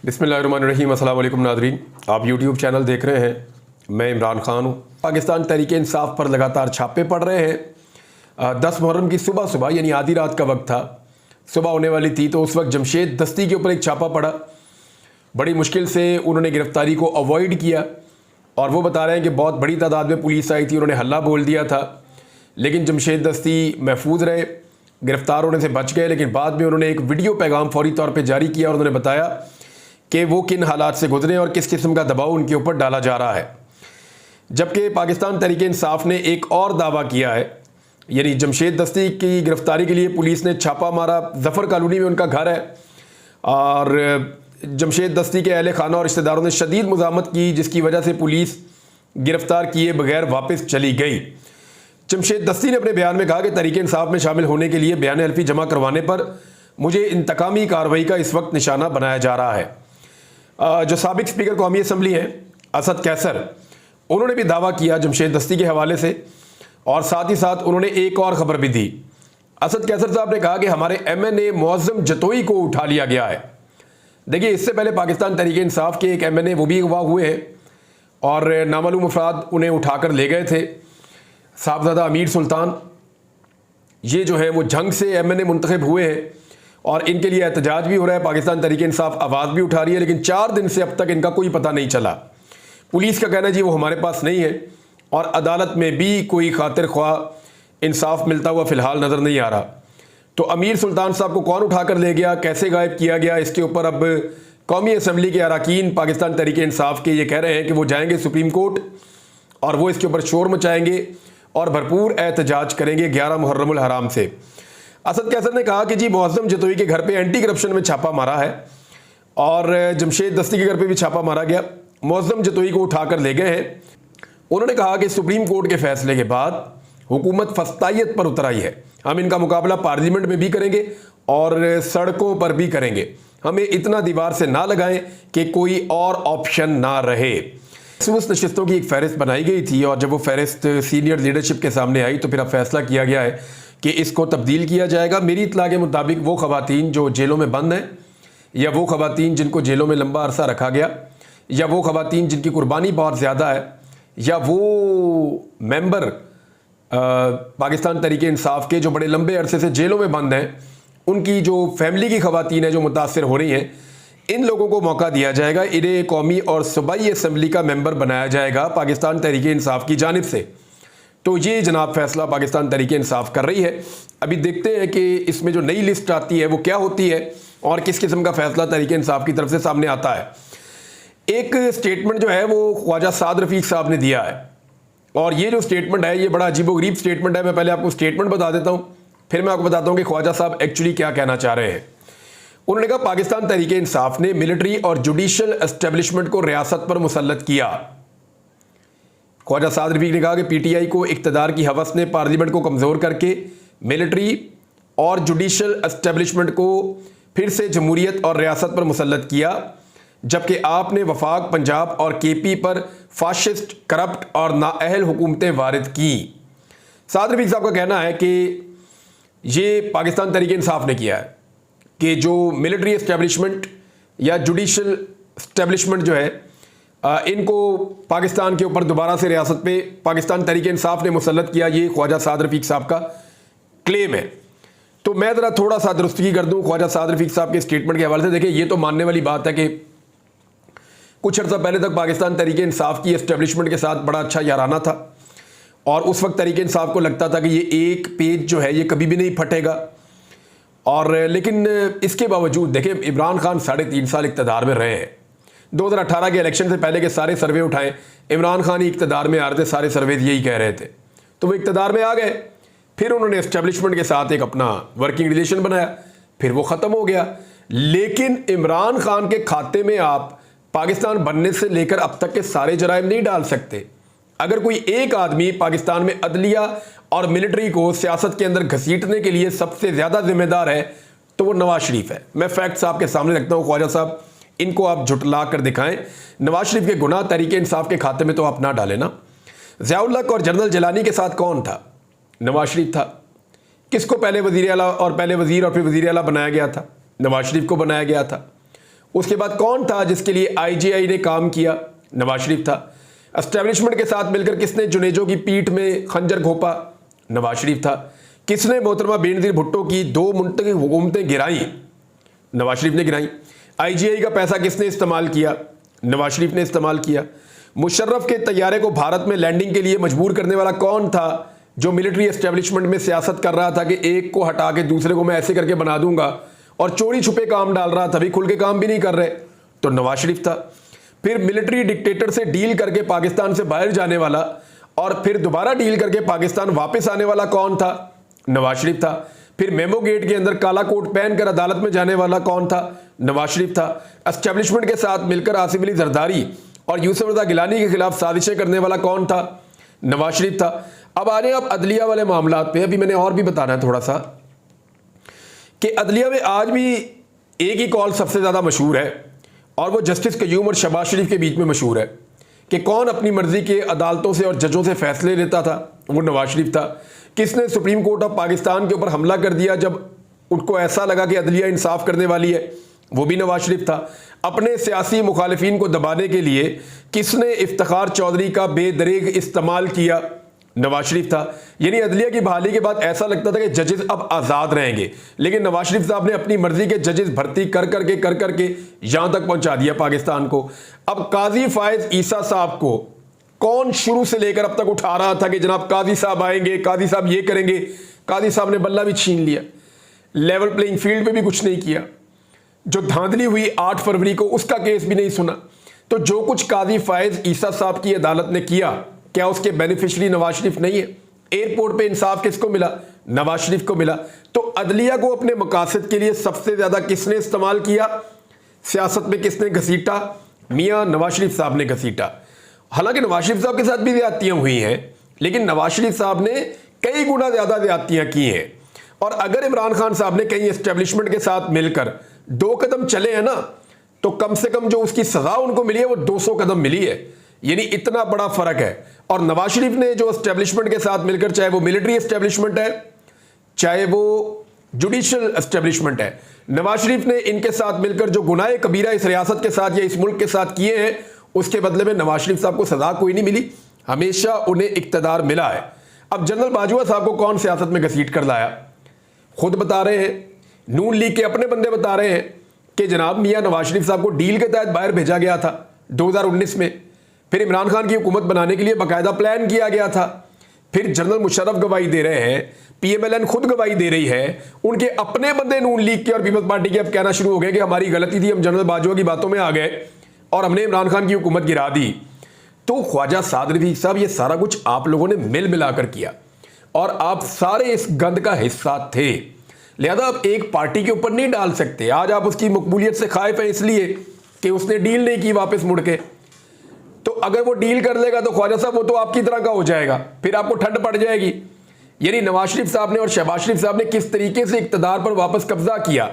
बिस्मिल्लाहिर्रहमानिर्रहीम। अस्सलाम वालेकुम नाज़रीन, आप यूट्यूब चैनल देख रहे हैं। मैं इमरान ख़ान हूँ। पाकिस्तान तहरीक इंसाफ पर लगातार छापे पड़ रहे हैं। 10 मुहर्रम की सुबह यानी आधी रात का वक्त था, सुबह होने वाली थी, तो उस वक्त जमशेद दस्ती के ऊपर एक छापा पड़ा। बड़ी मुश्किल से उन्होंने गिरफ्तारी को अवॉइड किया और वो बता रहे हैं कि बहुत बड़ी तादाद में पुलिस आई थी, उन्होंने हल्ला बोल दिया था, लेकिन जमशेद दस्ती महफूज रहे, गिरफ्तार होने से बच गए। लेकिन बाद में उन्होंने एक वीडियो पैगाम फौरी तौर पर जारी किया और उन्होंने बताया कि वो किन हालात से गुजरे और किस किस्म का दबाव उनके ऊपर डाला जा रहा है। जबकि पाकिस्तान तहरीक इंसाफ ने एक और दावा किया है, यानी जमशेद दस्ती की गिरफ्तारी के लिए पुलिस ने छापा मारा। जफ़र कॉलोनी में उनका घर है और जमशेद दस्ती के अहले खाना और रिश्तेदारों ने शदीद मुज़ाहमत की, जिसकी वजह से पुलिस गिरफ्तार किए बगैर वापस चली गई। जमशेद दस्ती ने अपने बयान में कहा कि तहरीक इंसाफ में शामिल होने के लिए बयान हल्फी जमा करवाने पर मुझे इंतकामी कार्रवाई का इस वक्त निशाना बनाया जा रहा है। जो साबिक स्पीकर कौमी असम्बली हैं असद कैसर, उन्होंने भी दावा किया जमशेद दस्ती के हवाले से, और साथ ही साथ उन्होंने एक और ख़बर भी दी। असद कैसर साहब ने कहा कि हमारे MNA मुअज़्ज़म जतोई को उठा लिया गया है। देखिए, इससे पहले पाकिस्तान तहरीक इंसाफ के एक MNA वो भी अगवा हुए हैं और नामालूम अफराद उन्हें उठाकर ले गए थे। साहबजादा अमीर सुल्तान, ये जो है वो जंग से MNA मुंतखब हुए हैं और इनके लिए एहतजाज भी हो रहा है। पाकिस्तान तहरीक इंसाफ आवाज़ भी उठा रही है, लेकिन 4 दिन से अब तक इनका कोई पता नहीं चला। पुलिस का कहना है जी वो हमारे पास नहीं है और अदालत में भी कोई खातिर ख्वाह इंसाफ मिलता हुआ फ़िलहाल नज़र नहीं आ रहा। तो अमीर सुल्तान साहब को कौन उठा कर ले गया, कैसे गायब किया गया, इसके ऊपर अब कौमी असम्बली के अरकान पाकिस्तान तहरीक इंसाफ के ये कह रहे हैं कि वो जाएंगे सुप्रीम कोर्ट और वो इसके ऊपर शोर मचाएंगे और भरपूर एहतजाज करेंगे 11 मुहर्रमुल हराम से। असद कैसर ने कहा कि जी मुअज़्ज़म जतोई के घर पे एंटी करप्शन में छापा मारा है और जमशेद दस्ती के घर पे भी छापा मारा गया। मुअज़्ज़म जतोई को उठाकर ले गए हैं। उन्होंने कहा कि सुप्रीम कोर्ट के फैसले के बाद हुकूमत फस्तायत पर उतर आई है। हम इनका मुकाबला पार्लियामेंट में भी करेंगे और सड़कों पर भी करेंगे। हमें इतना दीवार से ना लगाएं कि कोई और ऑप्शन ना रहे। उस नशिस्तों की एक फ़हरिस्त बनाई गई थी और जब वो फ़हरिस्त सीनियर लीडरशिप के सामने आई तो फिर अब फैसला किया गया है कि इसको तब्दील किया जाएगा। मेरी इत्तला के मुताबिक वो ख़वातीन जो जेलों में बंद हैं, या वो ख़वातीन जिनको जेलों में लंबा अरसा रखा गया, या वो ख़वातीन जिनकी कुर्बानी बहुत ज़्यादा है, या वो मेंबर पाकिस्तान तहरीक इंसाफ के जो बड़े लंबे अरसे से जेलों में बंद हैं, उनकी जो फैमिली की ख़वातीन है जो मुतासर हो रही हैं, इन लोगों को मौका दिया जाएगा। इन्हें कौमी और सूबाई असम्बली का मेंबर बनाया जाएगा पाकिस्तान तहरीक इंसाफ की जानिब से। तो ये जनाब फैसला पाकिस्तान तहरीक इंसाफ कर रही है। अभी देखते हैं कि इसमें जो नई लिस्ट आती है वो क्या होती है और किस किस्म का फैसला तहरीक इंसाफ की तरफ से सामने आता है। एक स्टेटमेंट जो है वो ख्वाजा साद रफ़ीक साहब ने दिया है और ये जो स्टेटमेंट है ये बड़ा अजीबोगरीब स्टेटमेंट है। मैं पहले आपको स्टेटमेंट बता देता हूँ, फिर मैं आपको बताता हूँ कि ख्वाजा साहब एक्चुअली क्या कहना चाह रहे हैं। उन्होंने कहा पाकिस्तान तहरीक इंसाफ ने मिलिट्री और जुडिशल एस्टेब्लिशमेंट को रियासत पर मुसल्लत किया। ख्वाजा साद रफ़ीक ने कहा कि PTI को इक़्तिदार की हवस ने पार्लियामेंट को कमज़ोर करके मिलिट्री और जुडिशल एस्टेब्लिशमेंट को फिर से जमहूरियत और रियासत पर मुसल्लत किया, जबकि आपने वफाक, पंजाब और KP पर फाशिस्ट, करप्ट और नाअहल हुकूमतें वारिद की। साद रफ़ीक साहब का कहना है कि ये पाकिस्तान तहरीक इंसाफ ने किया है कि जो मिलिट्री एस्टेब्लिशमेंट या जुडिशल एस्टेब्लिशमेंट जो है इनको पाकिस्तान के ऊपर दोबारा से रियासत पे पाकिस्तान तहरीक इंसाफ ने मुसल्लत किया। ये ख्वाजा साद रफ़ीक साहब का क्लेम है। तो मैं ज़रा थोड़ा सा दुरुस्ती कर दूं ख्वाजा साद रफ़ीक साहब के स्टेटमेंट के हवाले से। देखिए, ये तो मानने वाली बात है कि कुछ अर्सा पहले तक पाकिस्तान तहरीक इंसाफ की एस्टेब्लिशमेंट के साथ बड़ा अच्छा याराना था और उस वक्त तहरीक इंसाफ को लगता था कि ये एक पेज जो है ये कभी भी नहीं फटेगा। और लेकिन इसके बावजूद देखिए, इमरान खान 3.5 साल इक़्तिदार में रहे हैं। 2018 के इलेक्शन से पहले के सारे सर्वे उठाएं, इमरान खान ही इक़्तिदार में आ रहे थे, सारे सर्वेज यही कह रहे थे। तो वो इक़्तिदार में आ गए, फिर उन्होंने एस्टेब्लिशमेंट के साथ एक अपना वर्किंग रिलेशन बनाया, फिर वो ख़त्म हो गया। लेकिन इमरान खान के खाते में आप पाकिस्तान बनने से लेकर अब तक के सारे जराइम नहीं डाल सकते। अगर कोई एक आदमी पाकिस्तान में अदलिया और मिलिट्री को सियासत के अंदर घसीटने के लिए सबसे ज़्यादा जिम्मेदार है तो वो नवाज शरीफ है। मैं फैक्ट्स आपके सामने रखता हूँ ख्वाजा साहब, इनको आप झुटला कर दिखाएं। नवाज शरीफ के गुनाह तहरीक इंसाफ के खाते में तो आप ना डालें ना। ज़ियाउल हक और जनरल जिलानी के साथ कौन था? नवाज शरीफ था। किसको पहले वज़ीर आला और पहले वज़ीर और फिर वज़ीर आला बनाया गया था? नवाज शरीफ को बनाया गया था। उसके बाद कौन था जिसके लिए आईजीआई ने काम किया? नवाज शरीफ था। एस्टेब्लिशमेंट के साथ मिलकर किसने जुनेजो की पीठ में खंजर घोंपा? नवाज शरीफ था। किसने मोहतरमा बेनजीर भुट्टो की 2 मुंतखब हुकूमतें गिराई? नवाज शरीफ ने गिराई। आईजीआई का पैसा किसने इस्तेमाल किया? नवाज शरीफ ने इस्तेमाल किया। मुशर्रफ के तैयारे को भारत में लैंडिंग के लिए मजबूर करने वाला कौन था जो मिलिट्री एस्टेब्लिशमेंट में सियासत कर रहा था कि एक को हटा के दूसरे को मैं ऐसे करके बना दूंगा, और चोरी छुपे काम डाल रहा था, अभी खुल के काम भी नहीं कर रहे? तो नवाज शरीफ था। फिर मिलिट्री डिक्टेटर से डील करके पाकिस्तान से बाहर जाने वाला और फिर दोबारा डील करके पाकिस्तान वापस आने वाला कौन था? नवाज शरीफ था। फिर मेमो गेट के अंदर काला कोट पहनकर अदालत में जाने वाला कौन था? नवाज शरीफ था। एस्टेब्लिशमेंट के साथ मिलकर आसिफ अली जरदारी और यूसुफ रजा गिलानी के खिलाफ साजिशें करने वाला कौन था? नवाज शरीफ था। अब आ जाए आप अदलिया वाले मामला पे। अभी मैंने और भी बताना है थोड़ा सा कि अदलिया में आज भी एक ही कॉल सबसे ज़्यादा मशहूर है, और वो जस्टिस कयूम और शहबाज शरीफ के बीच में मशहूर है कि कौन अपनी मर्जी के अदालतों से और जजों से फैसले लेता था? वो नवाज शरीफ था। किसने सुप्रीम कोर्ट ऑफ पाकिस्तान के ऊपर हमला कर दिया जब उनको ऐसा लगा कि अदलिया इंसाफ करने वाली है? वो भी नवाज शरीफ था। अपने सियासी मुखालिफिन को दबाने के लिए किसने इफ्तिखार चौधरी का बेदरेग इस्तेमाल किया? नवाज शरीफ था। यानी अदलिया की बहाली के बाद ऐसा लगता था कि जजेस अब आज़ाद रहेंगे, लेकिन नवाज शरीफ साहब ने अपनी मर्जी के जजेस भर्ती कर करके यहां तक पहुंचा दिया पाकिस्तान को। अब काजी फायज ईसा साहब को कौन शुरू से लेकर अब तक उठा रहा था कि जनाब काजी साहब आएंगे, काजी साहब ये करेंगे? काजी साहब ने बल्ला भी छीन लिया, लेवल प्लेइंग फील्ड पे भी कुछ नहीं किया। जो धांधली हुई 8 फरवरी को, उसका केस भी नहीं सुना। तो जो कुछ काजी फायज ईसा साहब की अदालत ने किया, क्या उसके बेनिफिशियरी नवाज शरीफ नहीं है? एयरपोर्ट पे इंसाफ किसको मिला? नवाज शरीफ को मिला। तो अदलिया को अपने मकासद के लिए सबसे ज्यादा किसने इस्तेमाल किया? सियासत में किसने घसीटा? मियां नवाज शरीफ साहब ने घसीटा। हालांकि नवाज शरीफ साहब के साथ भी ज्यादतियां हुई हैं, लेकिन नवाज शरीफ साहब ने कई गुना ज्यादा ज्यादतियां की हैं। और अगर इमरान खान साहब ने कहीं एस्टेब्लिशमेंट के साथ मिलकर 2 कदम चले हैं ना, तो कम से कम जो उसकी सजा उनको मिली है वो 200 कदम मिली है। यानी इतना बड़ा फर्क है। और नवाज शरीफ ने जो एस्टेब्लिशमेंट के साथ मिलकर, चाहे वो मिलिट्री एस्टेब्लिशमेंट है, चाहे वो जुडिशियल एस्टेब्लिशमेंट है, नवाज शरीफ ने इनके साथ मिलकर जो गुनाह कबीरा इस रियासत के साथ या इस मुल्क के साथ किए हैं, उसके बदले में नवाज शरीफ साहब को सजा कोई नहीं मिली, हमेशा उन्हें इक्तदार मिला है। अब जनरल बाजवा साहब को कौन सियासत में घसीट कर लाया? खुद बता रहे हैं, नून लीग के अपने बंदे बता रहे हैं कि जनाब मियां नवाज शरीफ साहब को डील के तहत बाहर भेजा गया था 2019 में। फिर इमरान खान की हुकूमत बनाने के लिए बाकायदा प्लान किया गया था। फिर जनरल मुशर्रफ गवाही दे रहे हैं, पीएमएलएन खुद गवाही दे रही है, उनके अपने बंदे नून लीग के और पीपल्स पार्टी के अब कहना शुरू हो गए कि हमारी गलती थी, हम जनरल बाजवा की बातों में आ गए और हमने इमरान खान की हुकूमत गिरा दी। तो ख्वाजा साद रफीक साहब, ये सारा कुछ आप लोगों ने मिल मिलाकर किया और आप सारे इस गंद का हिस्सा थे। लिहाजा आप एक पार्टी के ऊपर नहीं डाल सकते। आज आप उसकी मकबूलियत से खाइफ है इसलिए कि उसने डील नहीं की वापस मुड़ के। तो अगर वो डील कर लेगा तो ख्वाजा साहब वो तो आपकी तरह का हो जाएगा, फिर आपको ठंड पड़ जाएगी। यानी नवाज शरीफ साहब ने और शहबाज शरीफ साहब ने किस तरीके से इक्तदार पर वापस कब्जा किया,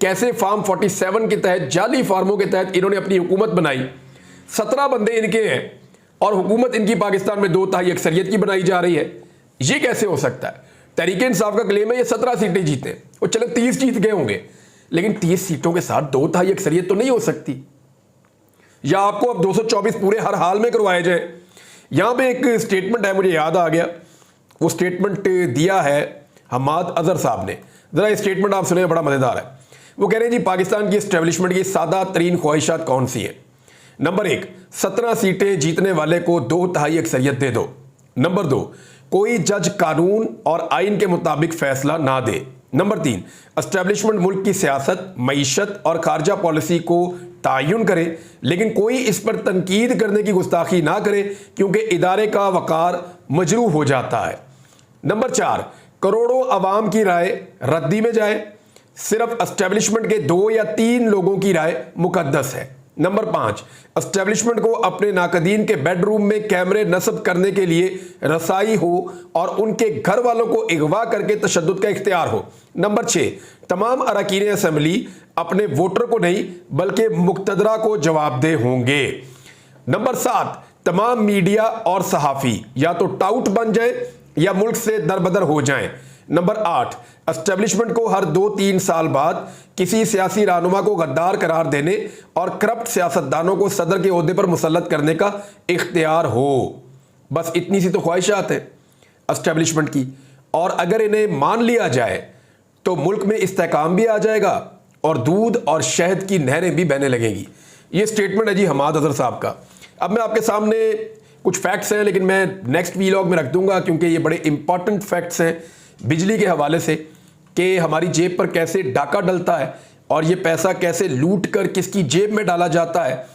कैसे फार्म 47 के तहत, जाली फार्मों के तहत इन्होंने अपनी हुकूमत बनाई। 17 बंदे इनके हैं और हुकूमत इनकी पाकिस्तान में 2/3 अक्सरियत की बनाई जा रही है। ये कैसे हो सकता है? तहरीक इंसाफ का क्लेम है ये 17 सीटें जीते, वो चले 30 जीत गए होंगे, लेकिन 30 सीटों के साथ 2/3 अक्सरियत तो नहीं हो सकती। या आपको अब 224 पूरे हर हाल में करवाए जाए। यहां पे एक स्टेटमेंट है, मुझे याद आ गया, वो स्टेटमेंट दिया है हमाद अजहर साहब ने। जरा ये स्टेटमेंट आप सुने, बड़ा मजेदार है। वो कह रहे हैं जी पाकिस्तान की एस्टेब्लिशमेंट की सादा तरीन ख्वाहिशात कौन सी है? नंबर 1, 17 सीटें जीतने वाले को 2/3 अक्सरियत दे दो। नंबर 2, कोई जज कानून और आइन के मुताबिक फैसला ना दे। नंबर 3, एस्टेब्लिशमेंट मुल्क की सियासत, मईशत और खारजा पॉलिसी को तायुन करे, लेकिन कोई इस पर तनकीद करने की गुस्ताखी ना करे क्योंकि इदारे का वकार मजरूह हो जाता है। नंबर 4, करोड़ों अवाम की राय रद्दी में जाए, सिर्फ एस्टेब्लिशमेंट के 2 या 3 लोगों की राय मुकद्दस है। नंबर 5, एस्टेब्लिशमेंट को अपने नाकदीन के बेडरूम में कैमरे नस्ब करने के लिए रसाई हो और उनके घर वालों को अगवा करके तशद्दुद का इख्तियार हो। नंबर 6, तमाम अरकान असेंबली अपने वोटर को नहीं बल्कि मुक्तदरा को जवाबदेह होंगे। नंबर 7, तमाम मीडिया और सहाफ़ी या तो टाउट बन जाए या मुल्क से दरबदर हो जाएं। नंबर 8, एस्टेब्लिशमेंट को हर 2-3 साल बाद किसी सियासी रहनुमा को गद्दार करार देने और करप्ट सियासतदानों को सदर के ओहदे पर मुसल्लत करने का इख्तियार हो। बस इतनी सी तो ख्वाहिशात है एस्टेब्लिशमेंट की, और अगर इन्हें मान लिया जाए तो मुल्क में इस्तेहकाम भी आ जाएगा और दूध और शहद की नहरें भी बहने लगेंगी। ये स्टेटमेंट है जी हमाद अजहर साहब का। अब मैं आपके सामने कुछ फैक्ट्स हैं, लेकिन मैं नेक्स्ट वीलॉग में रख दूंगा क्योंकि ये बड़े इंपॉर्टेंट फैक्ट्स हैं बिजली के हवाले से, कि हमारी जेब पर कैसे डाका डलता है और ये पैसा कैसे लूट कर किसकी जेब में डाला जाता है।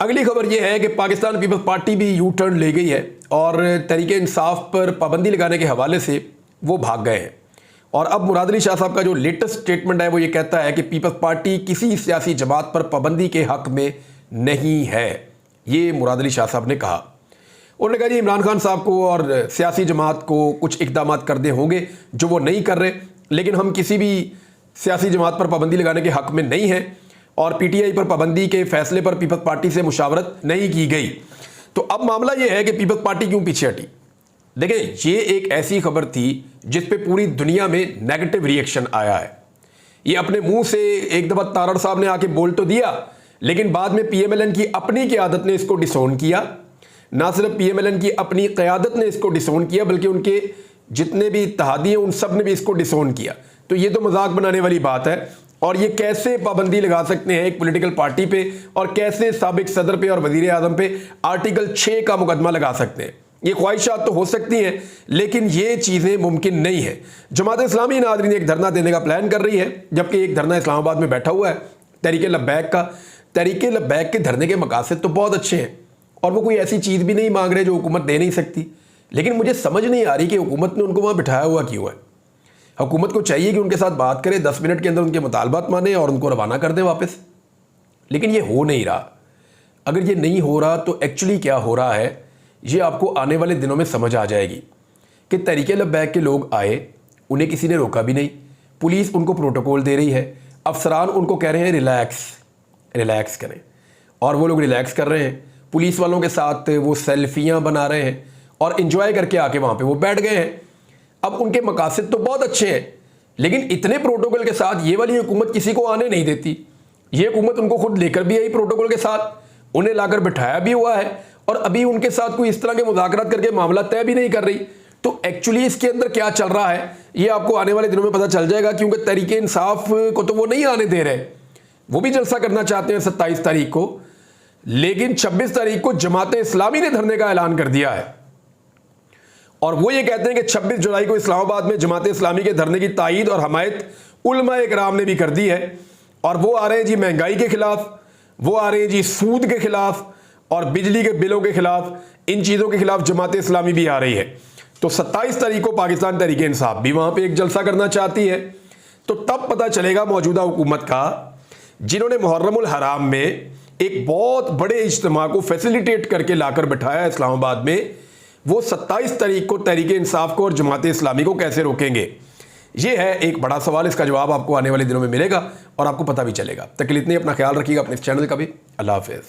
अगली खबर यह है कि पाकिस्तान पीपल्स पार्टी भी यू टर्न ले गई है और तहरीके इंसाफ पर पाबंदी लगाने के हवाले से वो भाग गए हैं। और अब मुराद अली शाह साहब का जो लेटेस्ट स्टेटमेंट है वो ये कहता है कि पीपल्स पार्टी किसी सियासी जमात पर पाबंदी के हक में नहीं है। ये मुराद अली शाह साहब ने कहा। उन्होंने कहा जी इमरान खान साहब को और सियासी जमात को कुछ इकदाम करने होंगे जो वो नहीं कर रहे, लेकिन हम किसी भी सियासी जमात पर पाबंदी लगाने के हक में नहीं हैं और पीटीआई पर पाबंदी के फैसले पर पीपल्स पार्टी से मुशावरत नहीं की गई। तो अब मामला यह है कि पीपल्स पार्टी क्यों पीछे हटी। देखिए, ये एक ऐसी खबर थी जिस पे पूरी दुनिया में नेगेटिव रिएक्शन आया है। ये अपने मुंह से एक दफा तारड़ साहब ने आके बोल तो दिया, लेकिन बाद में पीएमएलएन की अपनी क़यादत ने इसको डिसोन किया। ना सिर्फ पीएमएलएन की अपनी क़यादत ने इसको डिसोन किया, बल्कि उनके जितने भी इत्तेहादी हैं उन सब ने भी इसको डिसोन किया। तो ये तो मजाक बनाने वाली बात है। और ये कैसे पाबंदी लगा सकते हैं एक पॉलिटिकल पार्टी पे, और कैसे साबिक सदर पे और वजीर आजम पे आर्टिकल 6 का मुकदमा लगा सकते हैं। ये ख्वाहिशात तो हो सकती हैं, लेकिन ये चीज़ें मुमकिन नहीं है। जमात इस्लामी नाज़रीन एक धरना देने का प्लान कर रही है, जबकि एक धरना इस्लामाबाद में बैठा हुआ है तहरीके लब्बैक का। तहरीके लब्बैक के धरने के मकासद तो बहुत अच्छे हैं और वो कोई ऐसी चीज़ भी नहीं मांग रहे जो हुकूमत दे नहीं सकती, लेकिन मुझे समझ नहीं आ रही कि हुकूमत ने उनको वहाँ बिठाया हुआ क्यों है। हुकूमत को चाहिए कि उनके साथ बात करे, 10 मिनट के अंदर उनके मुतालबात माने और उनको रवाना कर दें वापस, लेकिन ये हो नहीं रहा। अगर ये नहीं हो रहा तो एक्चुअली क्या हो रहा है ये आपको आने वाले दिनों में समझ आ जाएगी कि तहरीके लब्बैक के लोग आए, उन्हें किसी ने रोका भी नहीं, पुलिस उनको प्रोटोकॉल दे रही है, अफसरान उनको कह रहे हैं रिलैक्स करें, और वो लोग रिलैक्स कर रहे हैं। पुलिस वालों के साथ वो सेल्फियाँ बना रहे हैं और इंजॉय करके आके वहाँ पे वो बैठ गए हैं। अब उनके मकासद तो बहुत अच्छे हैं, लेकिन इतने प्रोटोकॉल के साथ ये वाली हुकूमत किसी को आने नहीं देती। ये हुकूमत उनको खुद लेकर भी आई प्रोटोकॉल के साथ, उन्हें लाकर बिठाया भी हुआ है और अभी उनके साथ कोई इस तरह के मुज़ाकरात करके मामला तय भी नहीं कर रही। तो एक्चुअली इसके अंदर क्या चल रहा है ये आपको आने वाले दिनों में पता चल जाएगा, क्योंकि तहरीके इंसाफ को तो वो नहीं आने दे रहे। वो भी जलसा करना चाहते हैं 27 तारीख को, लेकिन 26 तारीख को जमात इस्लामी ने धरने का ऐलान कर दिया है और वो ये कहते हैं कि 26 जुलाई को इस्लामाबाद में जमात इस्लामी के धरने की तायीद और हमायत उलमाए किराम ने भी कर दी है। और वो आ रहे हैं जी महंगाई के खिलाफ, वो आ रहे हैं जी सूद के खिलाफ और बिजली के बिलों के खिलाफ। इन चीज़ों के खिलाफ जमात इस्लामी भी आ रही है। तो 27 तारीख को पाकिस्तान तहरीके इंसाफ भी वहाँ पे एक जलसा करना चाहती है। तो तब पता चलेगा मौजूदा हुकूमत का, जिन्होंने मुहर्रमुल हराम में एक बहुत बड़े इज्तिमा को फैसिलिटेट करके लाकर बिठाया इस्लामाबाद में, वो 27 तारीख को तहरीके इंसाफ को और जमात इस्लामी को कैसे रोकेंगे। ये है एक बड़ा सवाल, इसका जवाब आपको आने वाले दिनों में मिलेगा और आपको पता भी चलेगा। तक के लिए इतने अपना ख्याल रखिएगा, अपने इस चैनल का भी। अल्लाह हाफिज़।